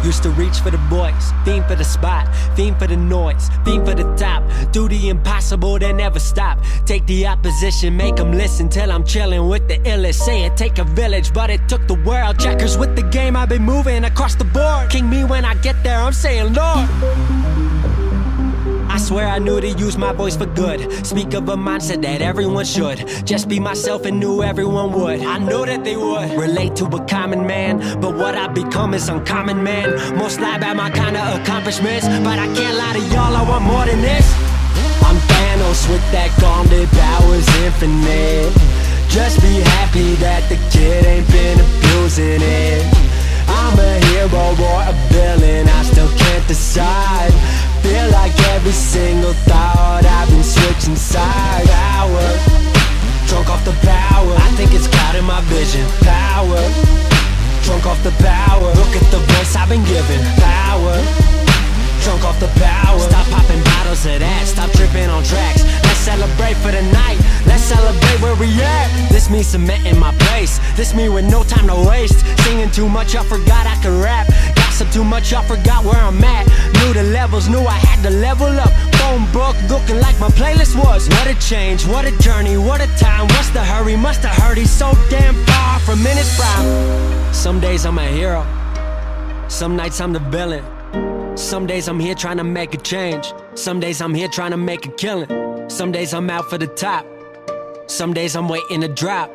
Used to reach for the boys, fiend for the spot, fiend for the noise, fiend for the top. Do the impossible, then never stop. Take the opposition, make them listen till I'm chilling with the illest. Say it take a village, but it took the world. Checkers with the game, I've been moving across the board. King me when I get there, I'm saying Lord. I swear I knew to use my voice for good. Speak of a mindset that everyone should. Just be myself and knew everyone would. I knew that they would relate to a common man, but what I become is uncommon, man. Most lie about my kind of accomplishments, but I can't lie to y'all, I want more than this. I'm Thanos with that gauntlet, powers infinite. Just be happy that the kid ain't been abusing it. I'm a hero or a villain, I still can't decide. Feel like every single thought I've been switching sides. Power, drunk off the power. I think it's clouding my vision. Power, drunk off the power. Look at the voice I've been given. Power, drunk off the power. Stop popping bottles of that, stop tripping on tracks. Let's celebrate for the night, let's celebrate where we at. This me cementing my place, this me with no time to waste. Singing too much, I forgot I could rap. Gossip too much, I forgot where I'm at. Knew the levels, knew I had to level up. Phone book looking like my playlist was. What a change, what a journey, what a time. What's the hurry, must have heard he's so damn far from in his prime. Some days I'm a hero, some nights I'm the villain. Some days I'm here trying to make a change. Some days I'm here trying to make a killing. Some days I'm out for the top. Some days I'm waiting to drop.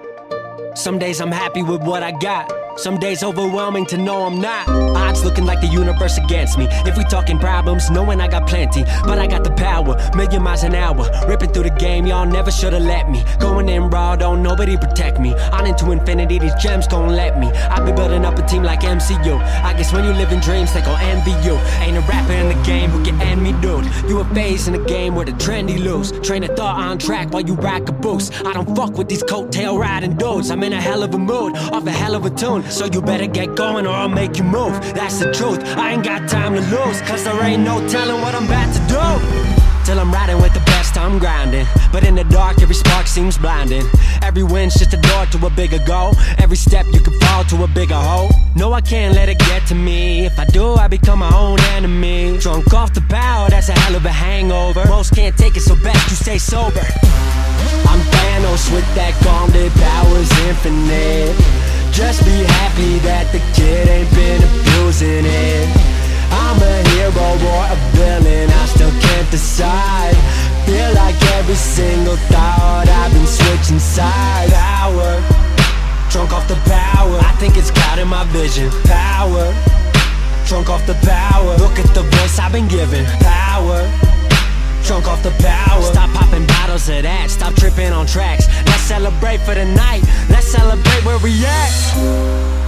Some days I'm happy with what I got. Some days overwhelming to know I'm not. Odds looking like the universe against me. If we talking problems, knowing I got plenty, but I got the power, million miles an hour. Ripping through the game, y'all never should've let me. Going in raw, don't nobody protect me. On into infinity, these gems gon' let me. I be building up a team like MCU. I guess when you live in dreams, they gon' envy you. Ain't a rapper in the game who can end me, dude. You a phase in the game where the trendy lose. Train of thought on track while you rock a boost. I don't fuck with these coattail riding dudes. I'm in a hell of a mood, off a hell of a tune. So you better get going or I'll make you move. That's the truth, I ain't got time to lose, cause there ain't no telling what I'm about to do. Till I'm riding with the best, I'm grinding. But in the dark, every spark seems blinding. Every win's just a door to a bigger goal. Every step you can fall to a bigger hole. No, I can't let it get to me. If I do, I become my own enemy. Drunk off the power, that's a hell of a hangover. Most can't take it, so best you stay sober. I'm Thanos with that gauntlet, powers infinite. Just be happy that the kid ain't been abusing it. I'm a hero or a villain, I still can't decide. Feel like every single thought I've been switching sides. Power, drunk off the power. I think it's clouding my vision. Power, drunk off the power. Look at the voice I've been given. Power, drunk off the power. Stop popping bottles of that, stop tripping on tracks. Let's celebrate for the night, let's celebrate where we at.